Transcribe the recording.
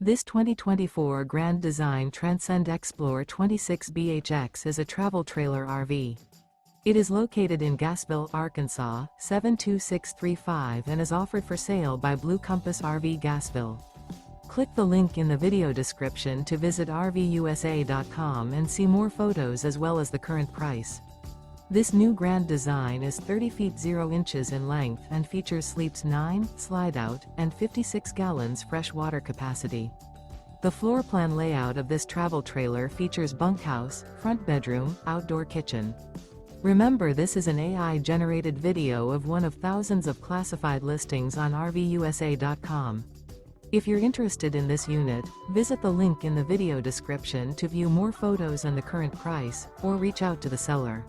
This 2024 Grand Design Transcend Xplor 26BHX is a travel trailer RV. It is located in Gassville, Arkansas, 72635 and is offered for sale by Blue Compass RV Gassville. Click the link in the video description to visit RVUSA.com and see more photos as well as the current price. This new Grand Design is 30 feet 0 inches in length and features sleeps 9, Slideout, and 56 gallons fresh water capacity. The floor plan layout of this travel trailer features bunkhouse, front bedroom, outdoor kitchen. Remember, this is an AI-generated video of one of thousands of classified listings on RVUSA.com. If you're interested in this unit, visit the link in the video description to view more photos and the current price, or reach out to the seller.